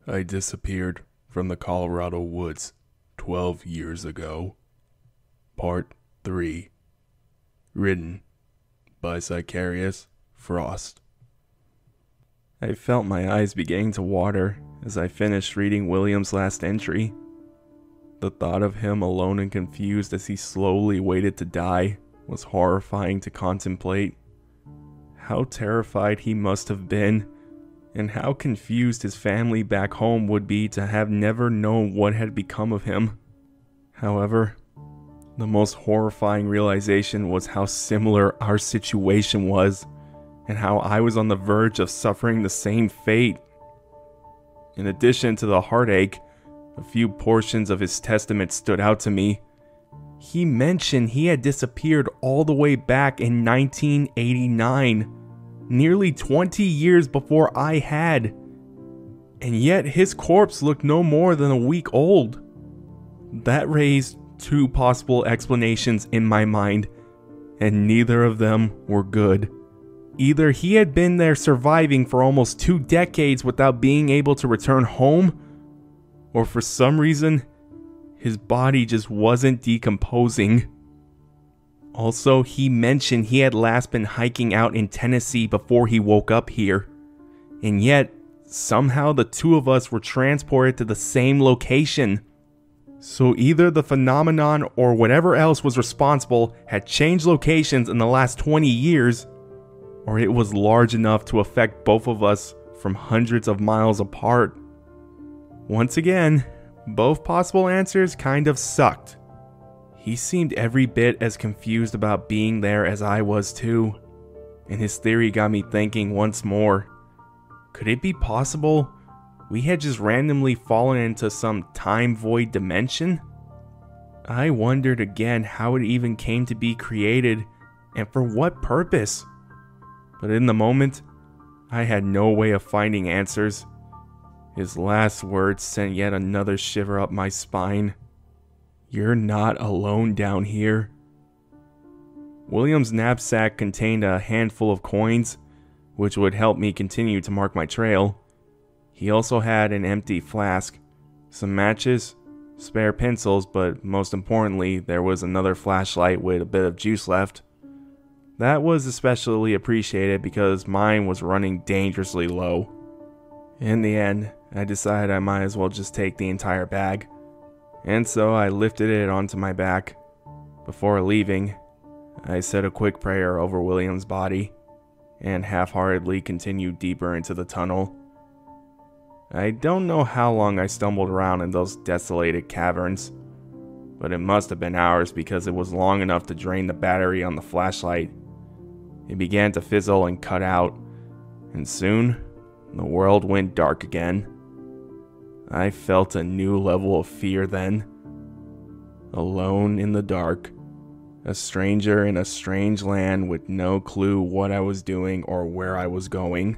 I disappeared from the Colorado woods 12 years ago. Part 3. Written by Zachariusfrost. I felt my eyes beginning to water as I finished reading William's last entry. The thought of him alone and confused as he slowly waited to die was horrifying to contemplate. How terrified he must have been, and how confused his family back home would be to have never known what had become of him. However, the most horrifying realization was how similar our situation was, and how I was on the verge of suffering the same fate. In addition to the heartache, a few portions of his testament stood out to me. He mentioned he had disappeared all the way back in 1989, nearly 20 years before I had, and yet his corpse looked no more than a week old. That raised two possible explanations in my mind, and neither of them were good. Either he had been there surviving for almost 2 decades without being able to return home, or for some reason, his body just wasn't decomposing. Also, he mentioned he had last been hiking out in Tennessee before he woke up here, and yet, somehow the two of us were transported to the same location. So either the phenomenon or whatever else was responsible had changed locations in the last 20 years, or it was large enough to affect both of us from hundreds of miles apart. Once again, both possible answers kind of sucked. He seemed every bit as confused about being there as I was too, and his theory got me thinking once more. Could it be possible we had just randomly fallen into some time void dimension? I wondered again how it even came to be created, and for what purpose. But in the moment, I had no way of finding answers. His last words sent yet another shiver up my spine. "You're not alone down here." William's knapsack contained a handful of coins, which would help me continue to mark my trail. He also had an empty flask, some matches, spare pencils, but most importantly, there was another flashlight with a bit of juice left. That was especially appreciated because mine was running dangerously low. In the end, I decided I might as well just take the entire bag, and so I lifted it onto my back. Before leaving, I said a quick prayer over William's body, and half-heartedly continued deeper into the tunnel. I don't know how long I stumbled around in those desolated caverns, but it must have been hours because it was long enough to drain the battery on the flashlight. It began to fizzle and cut out, and soon, the world went dark again. I felt a new level of fear then. Alone in the dark, a stranger in a strange land with no clue what I was doing or where I was going.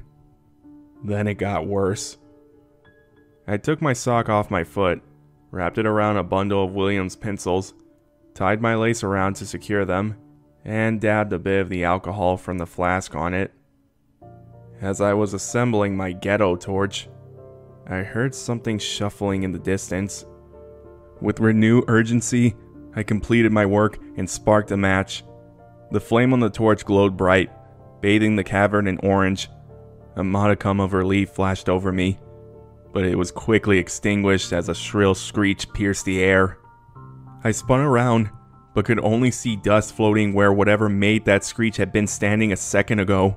Then it got worse. I took my sock off my foot, wrapped it around a bundle of William's pencils, tied my lace around to secure them, and dabbed a bit of the alcohol from the flask on it. As I was assembling my ghetto torch, I heard something shuffling in the distance. With renewed urgency, I completed my work and sparked a match. The flame on the torch glowed bright, bathing the cavern in orange. A modicum of relief flashed over me, but it was quickly extinguished as a shrill screech pierced the air. I spun around, but could only see dust floating where whatever made that screech had been standing a second ago.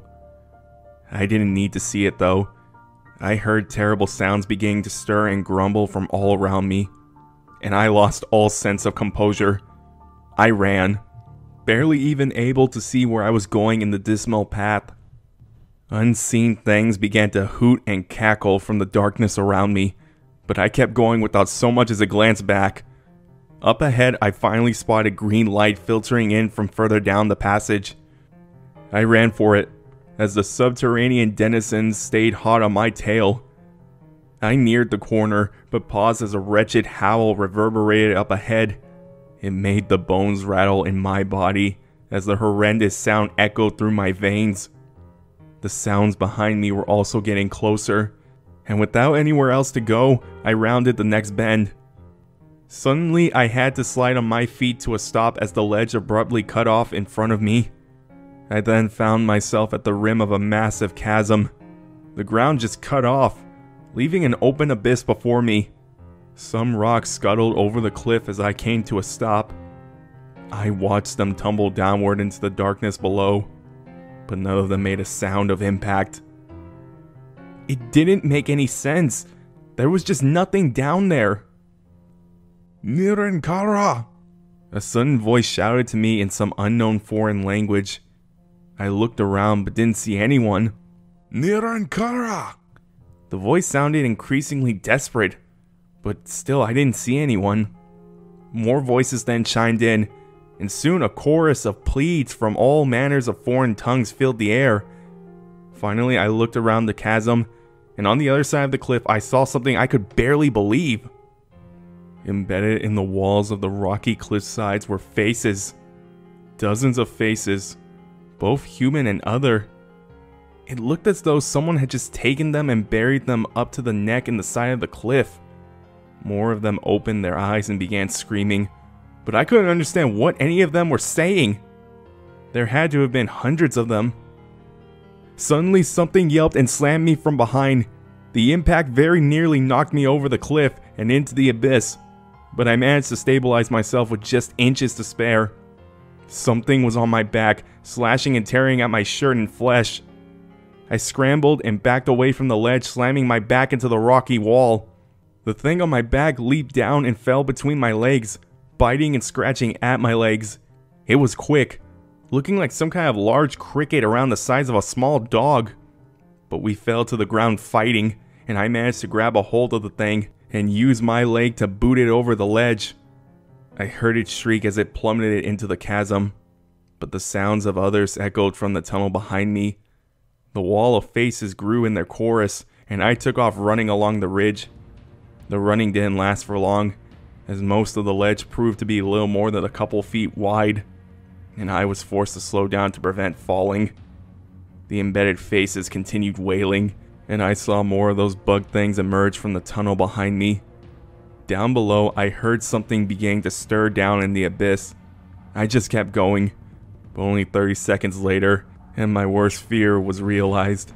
I didn't need to see it though. I heard terrible sounds beginning to stir and grumble from all around me, and I lost all sense of composure. I ran, barely even able to see where I was going in the dismal path. Unseen things began to hoot and cackle from the darkness around me, but I kept going without so much as a glance back. Up ahead, I finally spotted green light filtering in from further down the passage. I ran for it, as the subterranean denizens stayed hot on my tail. I neared the corner, but paused as a wretched howl reverberated up ahead. It made the bones rattle in my body as the horrendous sound echoed through my veins. The sounds behind me were also getting closer, and without anywhere else to go, I rounded the next bend. Suddenly, I had to slide on my feet to a stop as the ledge abruptly cut off in front of me. I then found myself at the rim of a massive chasm. The ground just cut off, leaving an open abyss before me. Some rocks scuttled over the cliff as I came to a stop. I watched them tumble downward into the darkness below, but none of them made a sound of impact. It didn't make any sense. There was just nothing down there. Nirankara! A sudden voice shouted to me in some unknown foreign language. I looked around but didn't see anyone. Nirankara! The voice sounded increasingly desperate, but still I didn't see anyone. More voices then chimed in, and soon a chorus of pleads from all manners of foreign tongues filled the air. Finally, I looked around the chasm, and on the other side of the cliff I saw something I could barely believe. Embedded in the walls of the rocky cliff sides were faces. Dozens of faces, both human and other. It looked as though someone had just taken them and buried them up to the neck in the side of the cliff. More of them opened their eyes and began screaming, but I couldn't understand what any of them were saying. There had to have been hundreds of them. Suddenly something yelped and slammed me from behind. The impact very nearly knocked me over the cliff and into the abyss, but I managed to stabilize myself with just inches to spare. Something was on my back, slashing and tearing at my shirt and flesh. I scrambled and backed away from the ledge, slamming my back into the rocky wall. The thing on my back leaped down and fell between my legs, biting and scratching at my legs. It was quick, looking like some kind of large cricket around the size of a small dog. But we fell to the ground fighting, and I managed to grab a hold of the thing and use my leg to boot it over the ledge. I heard it shriek as it plummeted into the chasm, but the sounds of others echoed from the tunnel behind me. The wall of faces grew in their chorus, and I took off running along the ridge. The running didn't last for long, as most of the ledge proved to be little more than a couple feet wide, and I was forced to slow down to prevent falling. The embedded faces continued wailing, and I saw more of those bug things emerge from the tunnel behind me. Down below, I heard something beginning to stir down in the abyss. I just kept going, but only 30 seconds later, and my worst fear was realized.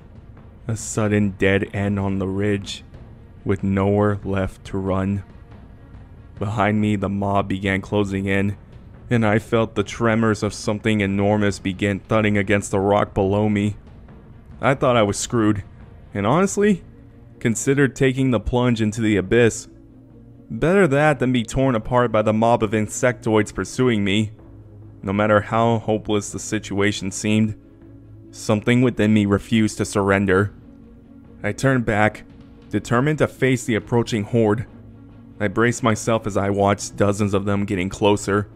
A sudden dead end on the ridge, with nowhere left to run. Behind me, the mob began closing in, and I felt the tremors of something enormous begin thudding against the rock below me. I thought I was screwed, and honestly, considered taking the plunge into the abyss. Better that than be torn apart by the mob of insectoids pursuing me. No matter how hopeless the situation seemed, something within me refused to surrender. I turned back, determined to face the approaching horde. I braced myself as I watched dozens of them getting closer,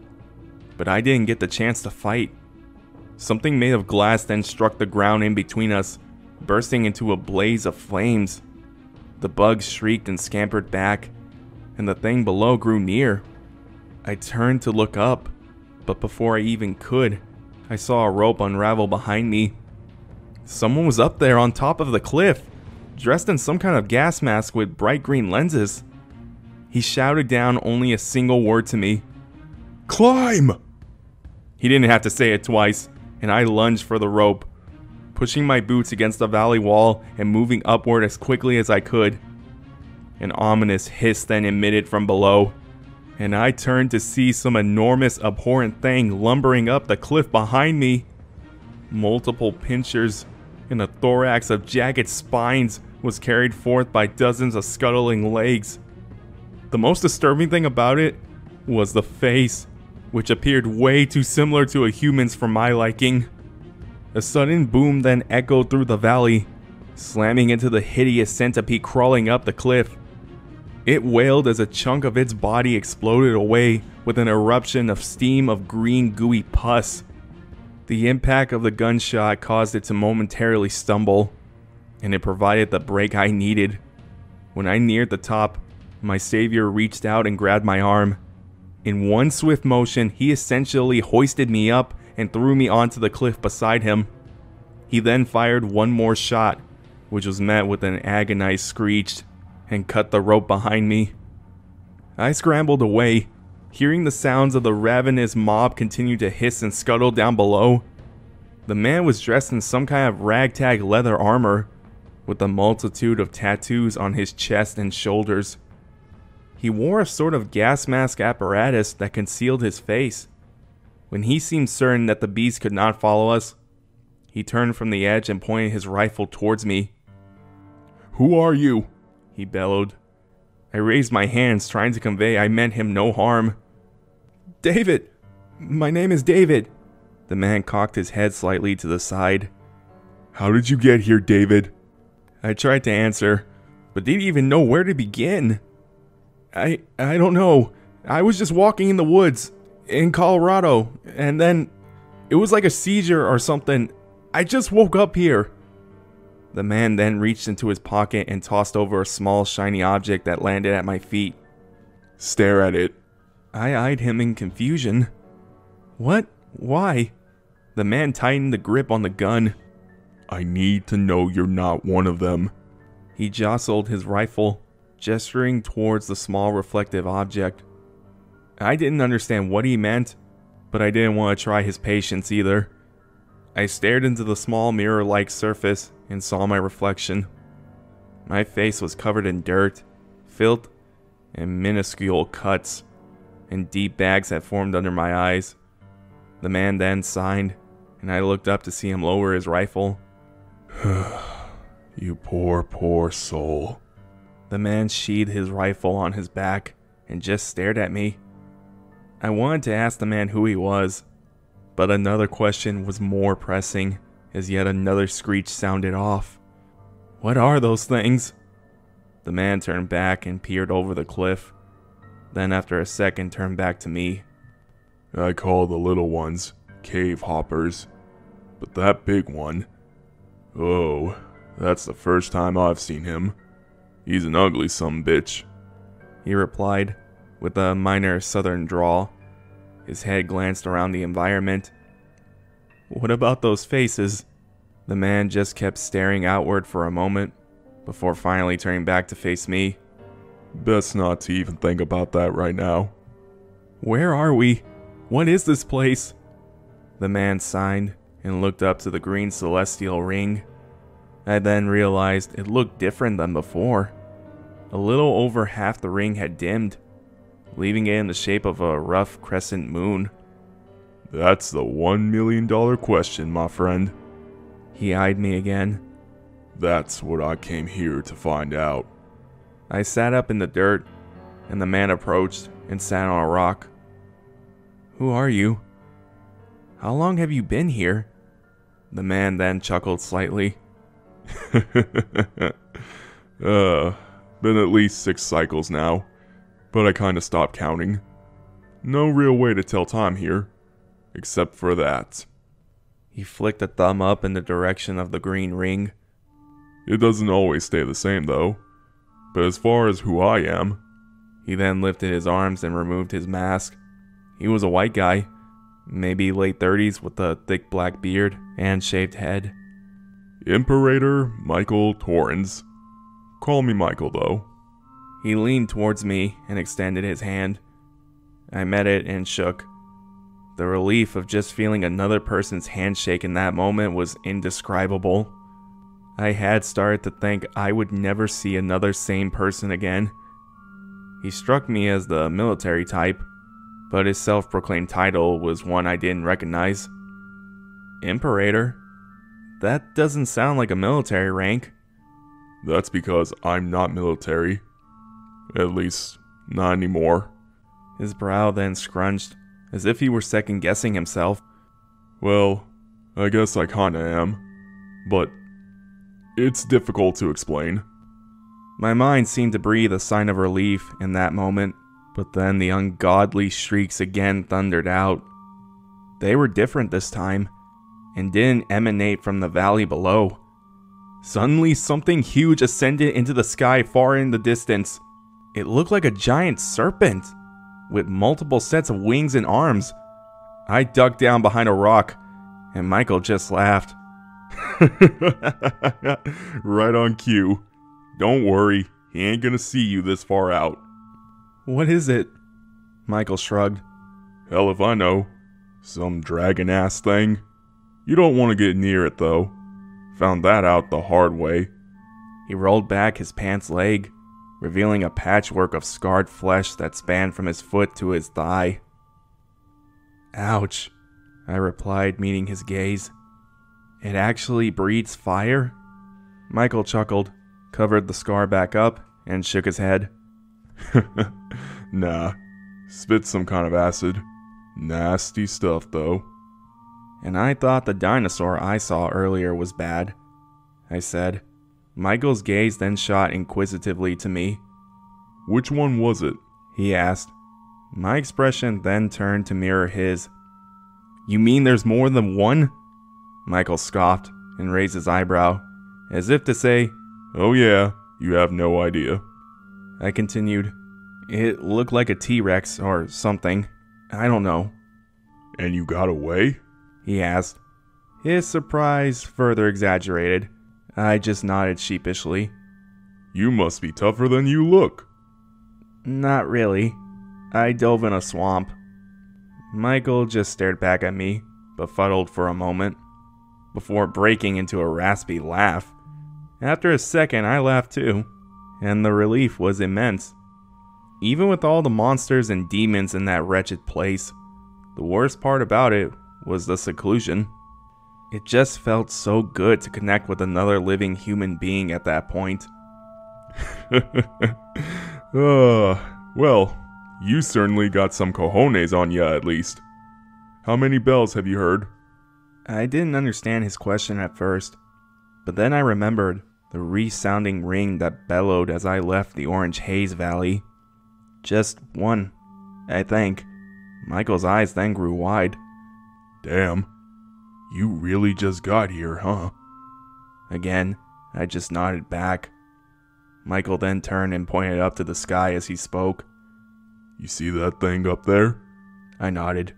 but I didn't get the chance to fight. Something made of glass then struck the ground in between us, bursting into a blaze of flames. The bugs shrieked and scampered back, and the thing below grew near. I turned to look up, but before I even could, I saw a rope unravel behind me. Someone was up there on top of the cliff, dressed in some kind of gas mask with bright green lenses. He shouted down only a single word to me. "Climb!" He didn't have to say it twice, and I lunged for the rope, pushing my boots against the valley wall and moving upward as quickly as I could. An ominous hiss then emitted from below, and I turned to see some enormous abhorrent thing lumbering up the cliff behind me. Multiple pincers and a thorax of jagged spines was carried forth by dozens of scuttling legs. The most disturbing thing about it was the face, which appeared way too similar to a human's for my liking. A sudden boom then echoed through the valley, slamming into the hideous centipede crawling up the cliff. It wailed as a chunk of its body exploded away with an eruption of steam of green gooey pus. The impact of the gunshot caused it to momentarily stumble, and it provided the break I needed. When I neared the top, my savior reached out and grabbed my arm. In one swift motion, he essentially hoisted me up and threw me onto the cliff beside him. He then fired one more shot, which was met with an agonized screech, and cut the rope behind me. I scrambled away, hearing the sounds of the ravenous mob continue to hiss and scuttle down below. The man was dressed in some kind of ragtag leather armor, with a multitude of tattoos on his chest and shoulders. He wore a sort of gas mask apparatus that concealed his face. When he seemed certain that the beast could not follow us, he turned from the edge and pointed his rifle towards me. Who are you? He bellowed. I raised my hands, trying to convey I meant him no harm. David! My name is David. The man cocked his head slightly to the side. How did you get here, David? I tried to answer, but didn't even know where to begin. I don't know. I was just walking in the woods in Colorado, and then it was like a seizure or something. I just woke up here. The man then reached into his pocket and tossed over a small shiny object that landed at my feet. Stare at it. I eyed him in confusion. What? Why? The man tightened the grip on the gun. I need to know you're not one of them. He jostled his rifle, gesturing towards the small reflective object. I didn't understand what he meant, but I didn't want to try his patience either. I stared into the small mirror-like surface and saw my reflection. My face was covered in dirt, filth, and minuscule cuts, and deep bags had formed under my eyes. The man then signed, and I looked up to see him lower his rifle. You poor, poor soul. The man sheathed his rifle on his back and just stared at me. I wanted to ask the man who he was, but another question was more pressing as yet another screech sounded off. What are those things? The man turned back and peered over the cliff, then after a second turned back to me. I call the little ones cave hoppers, but that big one, oh, that's the first time I've seen him. He's an ugly sumbitch, he replied, with a minor southern drawl. His head glanced around the environment. What about those faces? The man just kept staring outward for a moment, before finally turning back to face me. Best not to even think about that right now. Where are we? What is this place? The man signed and looked up to the green celestial ring. I then realized it looked different than before. A little over half the ring had dimmed, leaving it in the shape of a rough crescent moon. That's the $1 million question, my friend. He eyed me again. That's what I came here to find out. I sat up in the dirt, and the man approached and sat on a rock. Who are you? How long have you been here? The man then chuckled slightly. Been at least 6 cycles now, but I kinda stopped counting. No real way to tell time here, except for that. He flicked a thumb up in the direction of the green ring. It doesn't always stay the same though, but as far as who I am... He then lifted his arms and removed his mask. He was a white guy, maybe late 30s with a thick black beard and shaved head. Imperator Michael Torrens. Call me Michael though. He leaned towards me and extended his hand. I met it and shook. The relief of just feeling another person's handshake in that moment was indescribable. I had started to think I would never see another sane person again. He struck me as the military type, but his self-proclaimed title was one I didn't recognize. Imperator? That doesn't sound like a military rank. That's because I'm not military. At least, not anymore. His brow then scrunched, as if he were second-guessing himself. Well, I guess I kinda am. But it's difficult to explain. My mind seemed to breathe a sign of relief in that moment, but then the ungodly shrieks again thundered out. They were different this time, and didn't emanate from the valley below. Suddenly, something huge ascended into the sky far in the distance. It looked like a giant serpent, with multiple sets of wings and arms. I ducked down behind a rock, and Michael just laughed. Right on cue. Don't worry, he ain't gonna see you this far out. What is it? Michael shrugged. Hell if I know. Some dragon-ass thing. You don't want to get near it, though. Found that out the hard way. He rolled back his pants leg, revealing a patchwork of scarred flesh that spanned from his foot to his thigh. Ouch, I replied, meeting his gaze. It actually breathes fire? Michael chuckled, covered the scar back up, and shook his head. Nah, spit some kind of acid. Nasty stuff, though. And I thought the dinosaur I saw earlier was bad, I said. Michael's gaze then shot inquisitively to me. Which one was it? He asked. My expression then turned to mirror his. You mean there's more than one? Michael scoffed and raised his eyebrow, as if to say, Oh yeah, you have no idea. I continued. It looked like a T-Rex or something. I don't know. And you got away? He asked. His surprise further exaggerated. I just nodded sheepishly. You must be tougher than you look. Not really. I dove in a swamp. Michael just stared back at me, befuddled for a moment, before breaking into a raspy laugh. After a second, I laughed too, and the relief was immense. Even with all the monsters and demons in that wretched place, the worst part about it was the seclusion. It just felt so good to connect with another living human being at that point. Well, you certainly got some cojones on ya at least. How many bells have you heard? I didn't understand his question at first, but then I remembered the resounding ring that bellowed as I left the Orange Haze Valley. Just one, I think. Michael's eyes then grew wide. Damn. You really just got here, huh? Again, I just nodded back. Michael then turned and pointed up to the sky as he spoke. You see that thing up there? I nodded.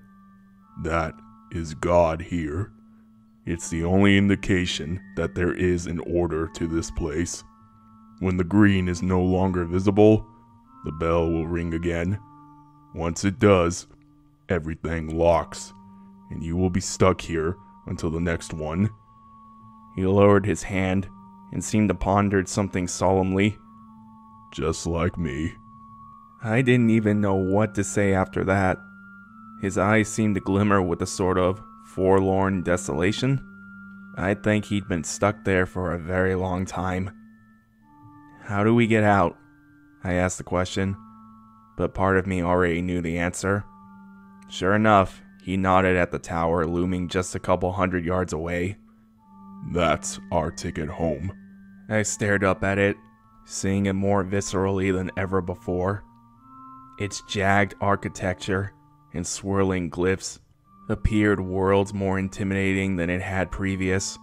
That is God here. It's the only indication that there is an order to this place. When the green is no longer visible, the bell will ring again. Once it does, everything locks, and you will be stuck here until the next one. He lowered his hand and seemed to ponder something solemnly. Just like me. I didn't even know what to say after that. His eyes seemed to glimmer with a sort of forlorn desolation. I think he'd been stuck there for a very long time. How do we get out? I asked the question, but part of me already knew the answer. Sure enough, he nodded at the tower looming just a couple 100 yards away. That's our ticket home. I stared up at it, seeing it more viscerally than ever before. Its jagged architecture and swirling glyphs appeared worlds more intimidating than it had previous.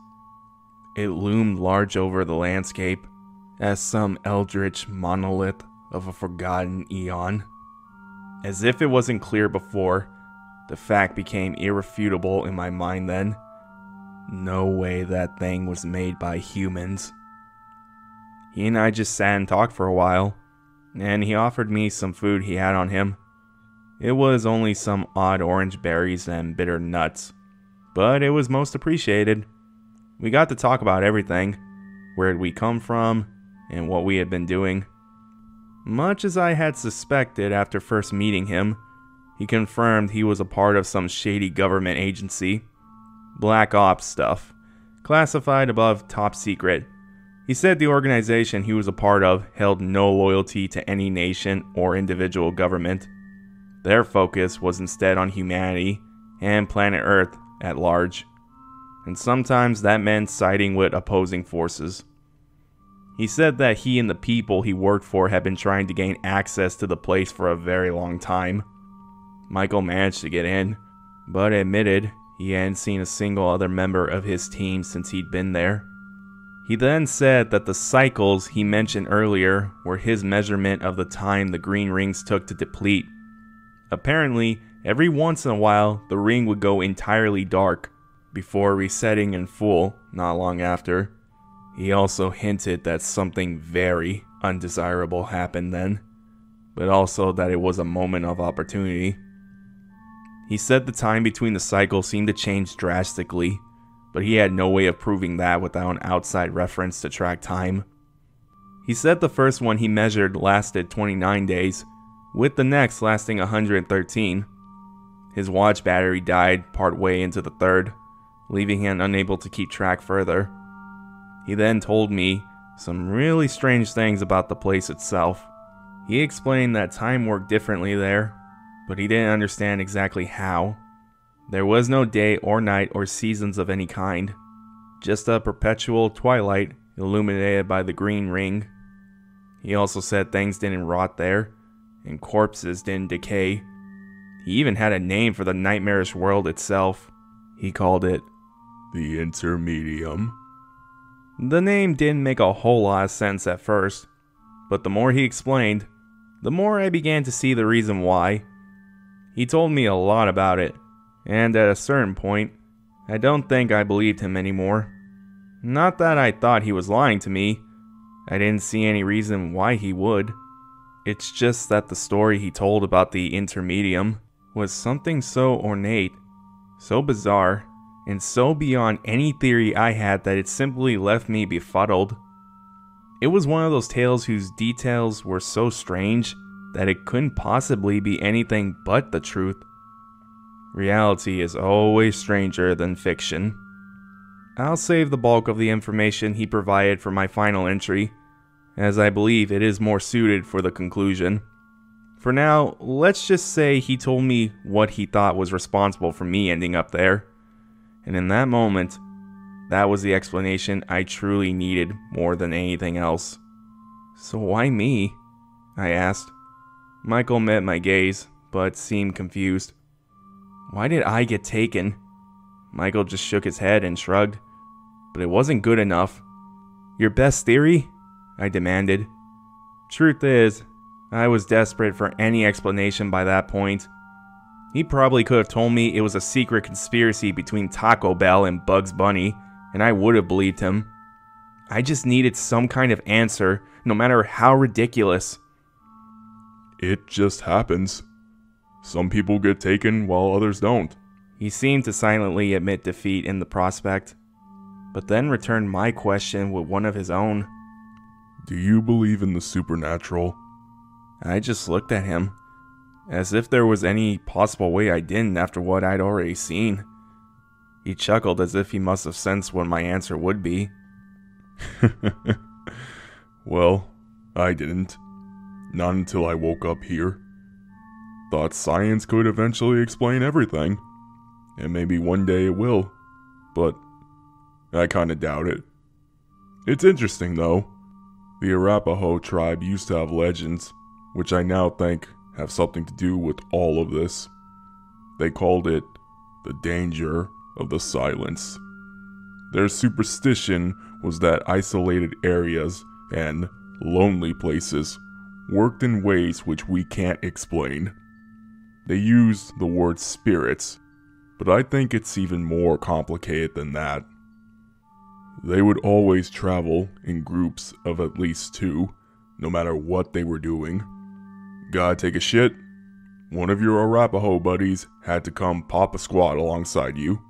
It loomed large over the landscape as some eldritch monolith of a forgotten eon. As if it wasn't clear before, the fact became irrefutable in my mind then. No way that thing was made by humans. He and I just sat and talked for a while, and he offered me some food he had on him. It was only some odd orange berries and bitter nuts, but it was most appreciated. We got to talk about everything, where we come from, and what we had been doing. Much as I had suspected after first meeting him, he confirmed he was a part of some shady government agency. Black Ops stuff, classified above top secret. He said the organization he was a part of held no loyalty to any nation or individual government. Their focus was instead on humanity and planet Earth at large, and sometimes that meant siding with opposing forces. He said that he and the people he worked for had been trying to gain access to the place for a very long time. Michael managed to get in, but admitted he hadn't seen a single other member of his team since he'd been there. He then said that the cycles he mentioned earlier were his measurement of the time the green rings took to deplete. Apparently, every once in a while, the ring would go entirely dark, before resetting in full not long after. He also hinted that something very undesirable happened then, but also that it was a moment of opportunity. He said the time between the cycles seemed to change drastically, but he had no way of proving that without an outside reference to track time. He said the first one he measured lasted 29 days, with the next lasting 113. His watch battery died partway into the third, leaving him unable to keep track further. He then told me some really strange things about the place itself. He explained that time worked differently there, but he didn't understand exactly how. There was no day or night or seasons of any kind, just a perpetual twilight illuminated by the green ring. He also said things didn't rot there, and corpses didn't decay. He even had a name for the nightmarish world itself. He called it The Intermedium. The name didn't make a whole lot of sense at first, but the more he explained, the more I began to see the reason why. He told me a lot about it, and at a certain point, I don't think I believed him anymore. Not that I thought he was lying to me. I didn't see any reason why he would. It's just that the story he told about the Intermedium was something so ornate, so bizarre, and so beyond any theory I had that it simply left me befuddled. It was one of those tales whose details were so strange that it couldn't possibly be anything but the truth. Reality is always stranger than fiction. I'll save the bulk of the information he provided for my final entry, as I believe it is more suited for the conclusion. For now, let's just say he told me what he thought was responsible for me ending up there. And in that moment, that was the explanation I truly needed more than anything else. So why me? I asked. Michael met my gaze, but seemed confused. Why did I get taken? Michael just shook his head and shrugged. But it wasn't good enough. Your best theory? I demanded. Truth is, I was desperate for any explanation by that point. He probably could have told me it was a secret conspiracy between Taco Bell and Bugs Bunny, and I would have believed him. I just needed some kind of answer, no matter how ridiculous. It just happens. Some people get taken while others don't. He seemed to silently admit defeat in the prospect, but then returned my question with one of his own. Do you believe in the supernatural? I just looked at him, as if there was any possible way I didn't after what I'd already seen. He chuckled as if he must have sensed what my answer would be. Well, I didn't. Not until I woke up here. Thought science could eventually explain everything. And maybe one day it will. But I kinda doubt it. It's interesting though. The Arapaho tribe used to have legends, which I now think have something to do with all of this. They called it the danger of the silence. Their superstition was that isolated areas and lonely places worked in ways which we can't explain. They use the word spirits, but I think it's even more complicated than that. They would always travel in groups of at least 2, no matter what they were doing. Gotta take a shit? One of your Arapaho buddies had to come pop a squat alongside you.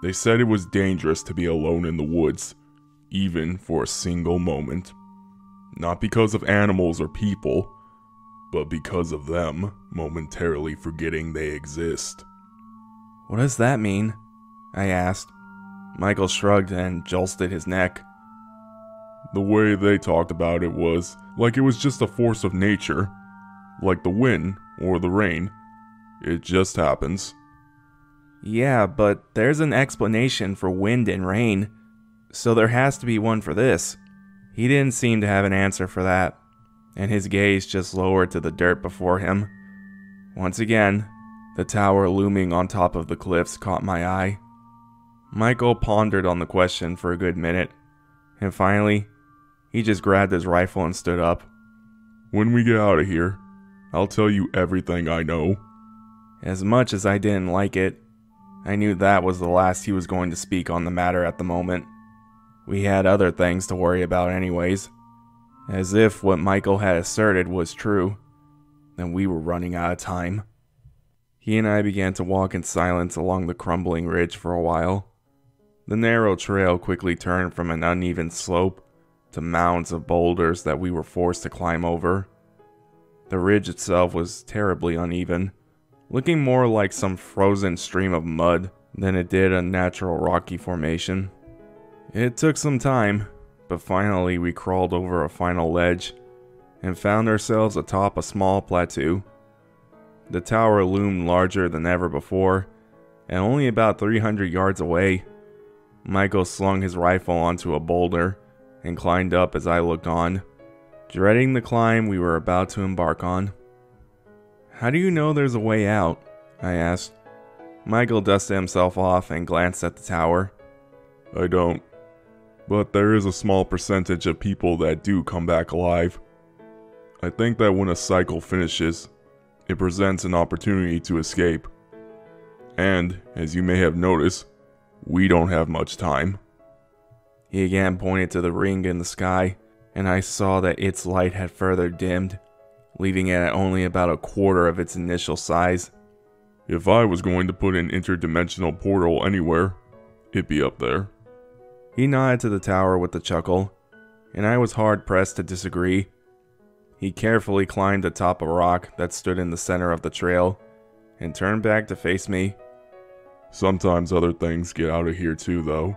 They said it was dangerous to be alone in the woods, even for a single moment. Not because of animals or people, but because of them momentarily forgetting they exist. What does that mean? I asked. Michael shrugged and jolted his neck. The way they talked about it was like it was just a force of nature, like the wind or the rain. It just happens. Yeah, but there's an explanation for wind and rain, so there has to be one for this. He didn't seem to have an answer for that, and his gaze just lowered to the dirt before him. Once again, the tower looming on top of the cliffs caught my eye. Michael pondered on the question for a good minute, and finally, he just grabbed his rifle and stood up. When we get out of here, I'll tell you everything I know. As much as I didn't like it, I knew that was the last he was going to speak on the matter at the moment. We had other things to worry about anyways. As if what Michael had asserted was true, then we were running out of time. He and I began to walk in silence along the crumbling ridge for a while. The narrow trail quickly turned from an uneven slope to mounds of boulders that we were forced to climb over. The ridge itself was terribly uneven, looking more like some frozen stream of mud than it did a natural rocky formation. It took some time, but finally we crawled over a final ledge and found ourselves atop a small plateau. The tower loomed larger than ever before, and only about 300 yards away. Michael slung his rifle onto a boulder and climbed up as I looked on, dreading the climb we were about to embark on. "How do you know there's a way out?" I asked. Michael dusted himself off and glanced at the tower. I don't. But there is a small percentage of people that do come back alive. I think that when a cycle finishes, it presents an opportunity to escape. And, as you may have noticed, we don't have much time. He again pointed to the ring in the sky, and I saw that its light had further dimmed, leaving it at only about a quarter of its initial size. If I was going to put an interdimensional portal anywhere, it'd be up there. He nodded to the tower with a chuckle, and I was hard-pressed to disagree. He carefully climbed atop a rock that stood in the center of the trail, and turned back to face me. Sometimes other things get out of here too, though.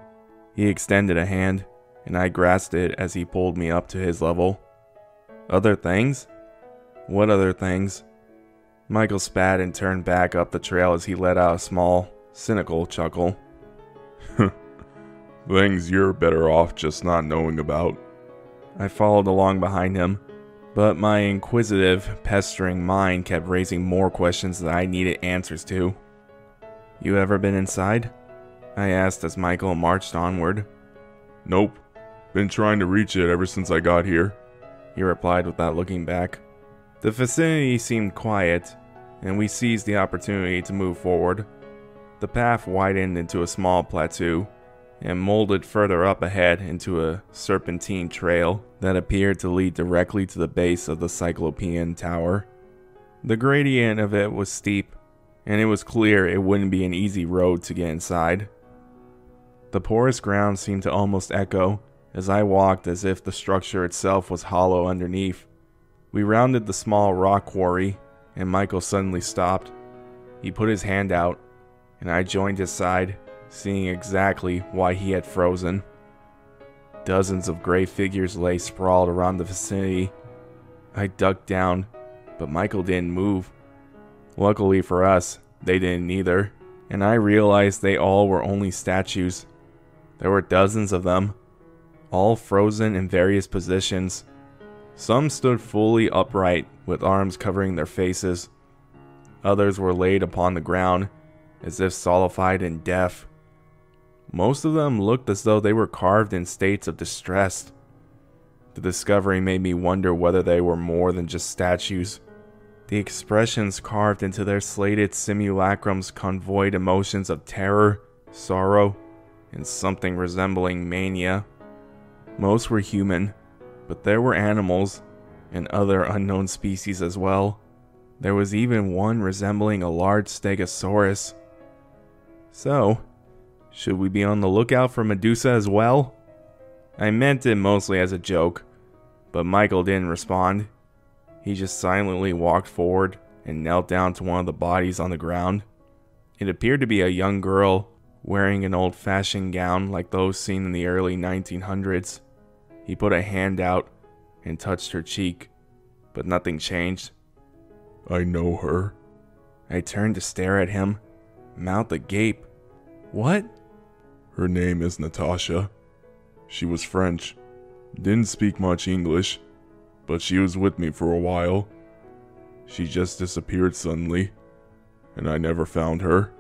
He extended a hand, and I grasped it as he pulled me up to his level. Other things? What other things? Michael spat and turned back up the trail as he let out a small, cynical chuckle. Things you're better off just not knowing about. I followed along behind him, but my inquisitive, pestering mind kept raising more questions that I needed answers to. "You ever been inside?" I asked as Michael marched onward. Nope. Been trying to reach it ever since I got here, he replied without looking back. The vicinity seemed quiet, and we seized the opportunity to move forward. The path widened into a small plateau, and molded further up ahead into a serpentine trail that appeared to lead directly to the base of the Cyclopean Tower. The gradient of it was steep, and it was clear it wouldn't be an easy road to get inside. The porous ground seemed to almost echo as I walked, as if the structure itself was hollow underneath. We rounded the small rock quarry, and Michael suddenly stopped. He put his hand out, and I joined his side, seeing exactly why he had frozen. Dozens of gray figures lay sprawled around the vicinity. I ducked down, but Michael didn't move. Luckily for us, they didn't either, and I realized they all were only statues. There were dozens of them, all frozen in various positions. Some stood fully upright, with arms covering their faces. Others were laid upon the ground, as if solidified in death. Most of them looked as though they were carved in states of distress. The discovery made me wonder whether they were more than just statues. The expressions carved into their slated simulacrums convoyed emotions of terror, sorrow, and something resembling mania. Most were human, but there were animals, and other unknown species as well. There was even one resembling a large stegosaurus. So, should we be on the lookout for Medusa as well? I meant it mostly as a joke, but Michael didn't respond. He just silently walked forward and knelt down to one of the bodies on the ground. It appeared to be a young girl, wearing an old-fashioned gown like those seen in the early 1900s. He put a hand out and touched her cheek, but nothing changed. I know her. I turned to stare at him, mouth agape. What? Her name is Natasha. She was French. Didn't speak much English, but she was with me for a while. She just disappeared suddenly, and I never found her.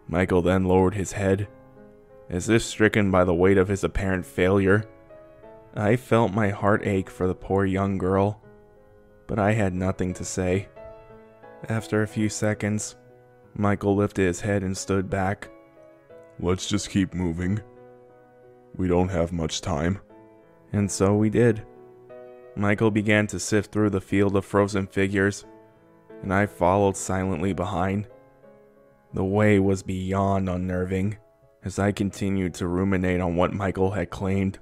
Michael then lowered his head, as if stricken by the weight of his apparent failure. I felt my heart ache for the poor young girl, but I had nothing to say. After a few seconds, Michael lifted his head and stood back. Let's just keep moving. We don't have much time. And so we did. Michael began to sift through the field of frozen figures, and I followed silently behind. The way was beyond unnerving as I continued to ruminate on what Michael had claimed.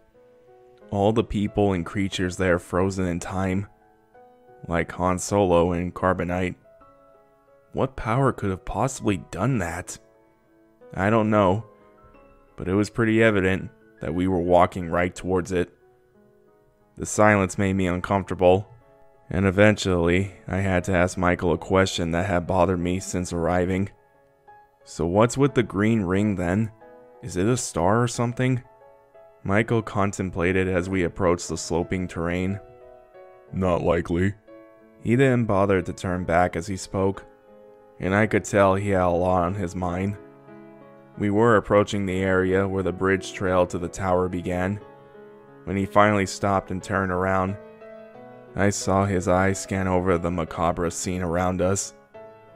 All the people and creatures there frozen in time, like Han Solo in Carbonite. What power could have possibly done that? I don't know, but it was pretty evident that we were walking right towards it. The silence made me uncomfortable, and eventually I had to ask Michael a question that had bothered me since arriving. So what's with the green ring then? Is it a star or something? Michael contemplated as we approached the sloping terrain. Not likely. He didn't bother to turn back as he spoke, and I could tell he had a lot on his mind. We were approaching the area where the bridge trail to the tower began. When he finally stopped and turned around, I saw his eyes scan over the macabre scene around us,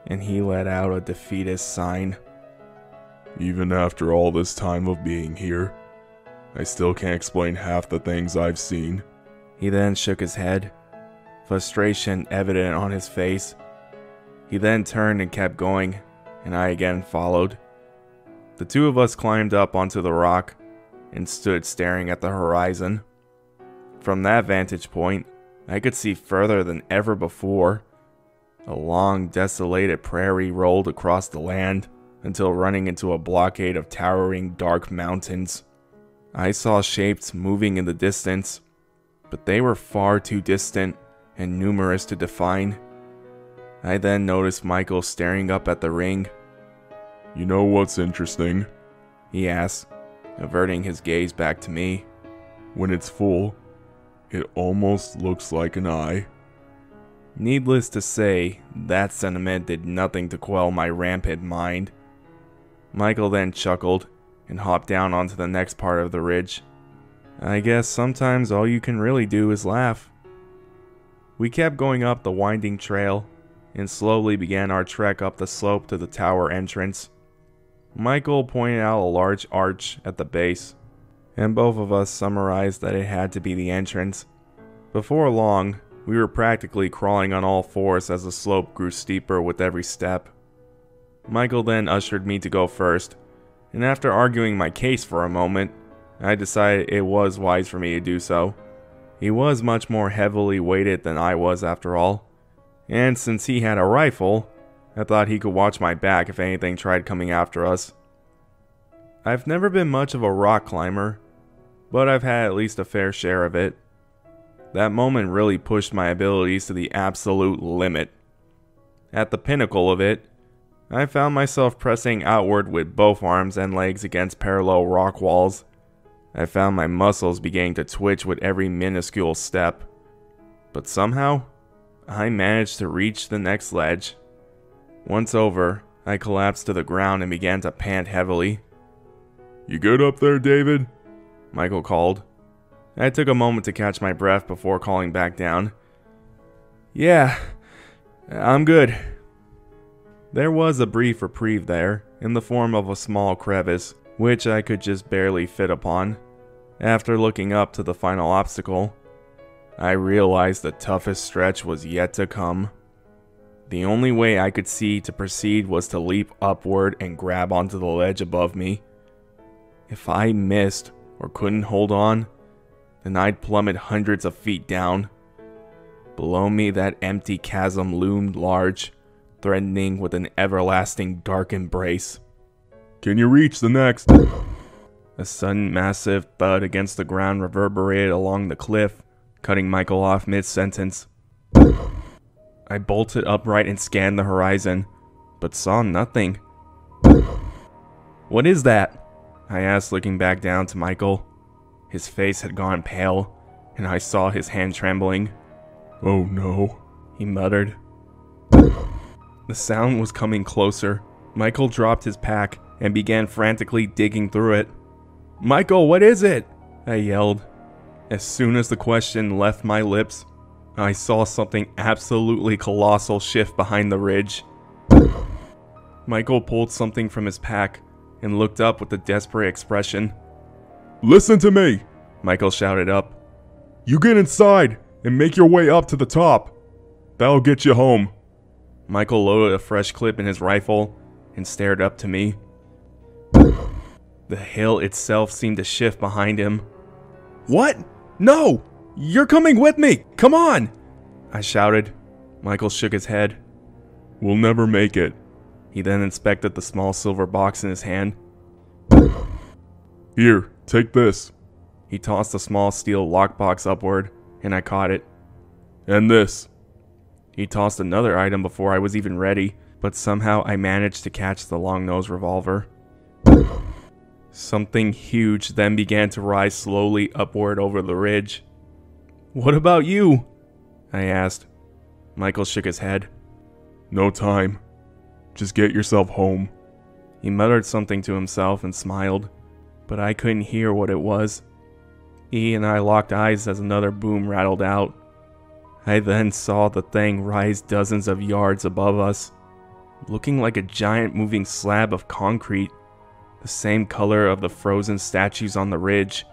and he let out a defeatist sign. Even after all this time of being here, I still can't explain half the things I've seen. He then shook his head, frustration evident on his face. He then turned and kept going, and I again followed. The two of us climbed up onto the rock and stood staring at the horizon. From that vantage point, I could see further than ever before. A long, desolated prairie rolled across the land until running into a blockade of towering, dark mountains. I saw shapes moving in the distance, but they were far too distant and numerous to define. I then noticed Michael staring up at the ring. You know what's interesting? He asked, averting his gaze back to me. When it's full, it almost looks like an eye. Needless to say, that sentiment did nothing to quell my rampant mind. Michael then chuckled and hopped down onto the next part of the ridge. I guess sometimes all you can really do is laugh. We kept going up the winding trail and slowly began our trek up the slope to the tower entrance. Michael pointed out a large arch at the base, and both of us summarized that it had to be the entrance. Before long, we were practically crawling on all fours as the slope grew steeper with every step. Michael then ushered me to go first, and after arguing my case for a moment, I decided it was wise for me to do so. He was much more heavily weighted than I was after all, and since he had a rifle, I thought he could watch my back if anything tried coming after us. I've never been much of a rock climber, but I've had at least a fair share of it. That moment really pushed my abilities to the absolute limit. At the pinnacle of it, I found myself pressing outward with both arms and legs against parallel rock walls. I found my muscles beginning to twitch with every minuscule step. But somehow, I managed to reach the next ledge. Once over, I collapsed to the ground and began to pant heavily. You good up there, David? Michael called. I took a moment to catch my breath before calling back down. Yeah, I'm good. There was a brief reprieve there, in the form of a small crevice, which I could just barely fit upon. After looking up to the final obstacle, I realized the toughest stretch was yet to come. The only way I could see to proceed was to leap upward and grab onto the ledge above me. If I missed or couldn't hold on, then I'd plummet hundreds of feet down. Below me, that empty chasm loomed large, threatening with an everlasting dark embrace. Can you reach the next? A sudden massive thud against the ground reverberated along the cliff, cutting Michael off mid-sentence. I bolted upright and scanned the horizon, but saw nothing. What is that? I asked, looking back down to Michael. His face had gone pale, and I saw his hand trembling. Oh no, he muttered. The sound was coming closer. Michael dropped his pack and began frantically digging through it. Michael, what is it? I yelled. As soon as the question left my lips, I saw something absolutely colossal shift behind the ridge. Michael pulled something from his pack and looked up with a desperate expression. Listen to me! Michael shouted up. You get inside and make your way up to the top. That'll get you home. Michael loaded a fresh clip in his rifle and stared up to me. The hill itself seemed to shift behind him. What? No! You're coming with me! Come on! I shouted. Michael shook his head. We'll never make it. He then inspected the small silver box in his hand. Here, take this. He tossed a small steel lockbox upward, and I caught it. And this. He tossed another item before I was even ready, but somehow I managed to catch the long-nosed revolver. Something huge then began to rise slowly upward over the ridge. What about you? I asked. Michael shook his head. No time. Just get yourself home. He muttered something to himself and smiled, but I couldn't hear what it was. He and I locked eyes as another boom rattled out. I then saw the thing rise dozens of yards above us, looking like a giant moving slab of concrete, the same color of the frozen statues on the ridge.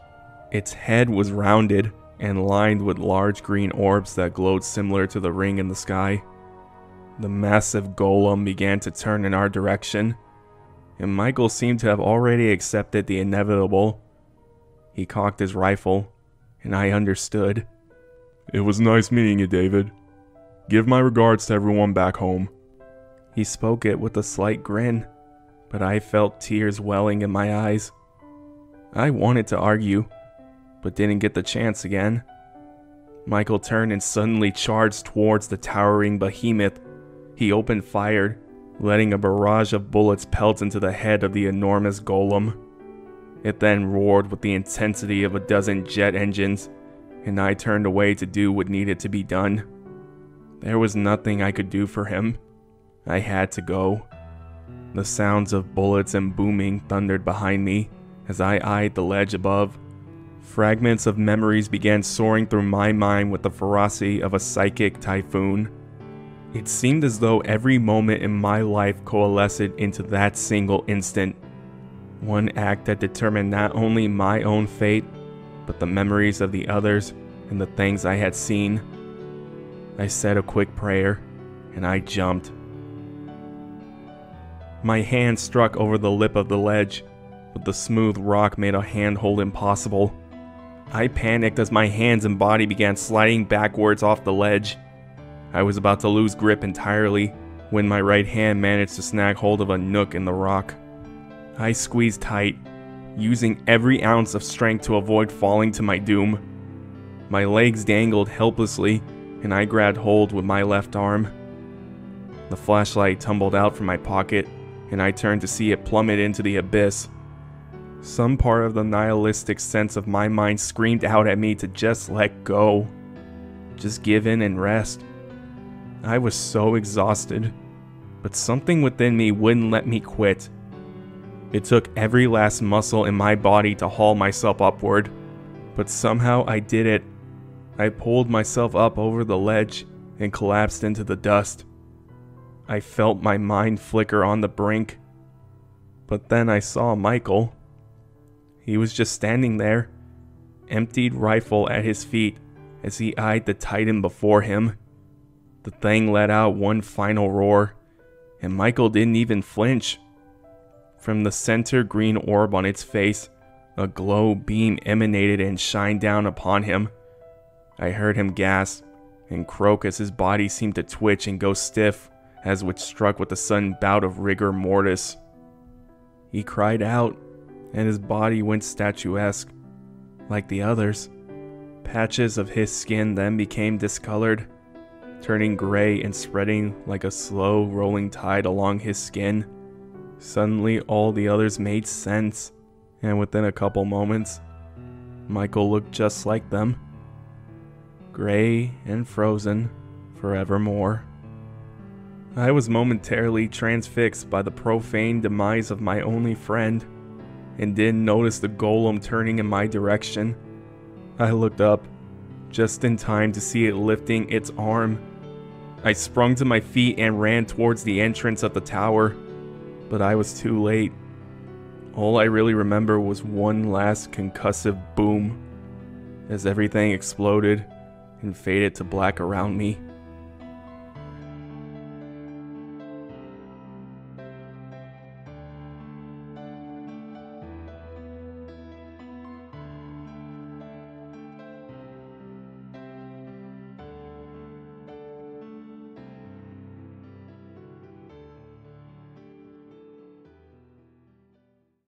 Its head was rounded and lined with large green orbs that glowed similar to the ring in the sky. The massive golem began to turn in our direction, and Michael seemed to have already accepted the inevitable. He cocked his rifle, and I understood. It was nice meeting you, David. Give my regards to everyone back home. He spoke it with a slight grin, but I felt tears welling in my eyes. I wanted to argue, but didn't get the chance again. Michael turned and suddenly charged towards the towering behemoth. He opened fire, letting a barrage of bullets pelt into the head of the enormous golem. It then roared with the intensity of a dozen jet engines, and I turned away to do what needed to be done. There was nothing I could do for him. I had to go. The sounds of bullets and booming thundered behind me as I eyed the ledge above. Fragments of memories began soaring through my mind with the ferocity of a psychic typhoon. It seemed as though every moment in my life coalesced into that single instant. One act that determined not only my own fate, but the memories of the others and the things I had seen. I said a quick prayer, and I jumped. My hand struck over the lip of the ledge, but the smooth rock made a handhold impossible. I panicked as my hands and body began sliding backwards off the ledge. I was about to lose grip entirely when my right hand managed to snag hold of a nook in the rock. I squeezed tight, using every ounce of strength to avoid falling to my doom. My legs dangled helplessly, and I grabbed hold with my left arm. The flashlight tumbled out from my pocket, and I turned to see it plummet into the abyss. Some part of the nihilistic sense of my mind screamed out at me to just let go. Just give in and rest. I was so exhausted, but something within me wouldn't let me quit. It took every last muscle in my body to haul myself upward, but somehow I did it. I pulled myself up over the ledge and collapsed into the dust. I felt my mind flicker on the brink, but then I saw Michael. He was just standing there, emptied rifle at his feet as he eyed the titan before him. The thing let out one final roar, and Michael didn't even flinch. From the center green orb on its face, a glow beam emanated and shined down upon him. I heard him gasp and croak as his body seemed to twitch and go stiff as which struck with a sudden bout of rigor mortis. He cried out, and his body went statuesque, like the others. Patches of his skin then became discolored, turning gray and spreading like a slow rolling tide along his skin. Suddenly all the others made sense, and within a couple moments, Michael looked just like them. Gray and frozen forevermore. I was momentarily transfixed by the profane demise of my only friend, and didn't notice the golem turning in my direction. I looked up, just in time to see it lifting its arm. I sprung to my feet and ran towards the entrance of the tower. but I was too late. All I really remember was one last concussive boom as everything exploded and faded to black around me.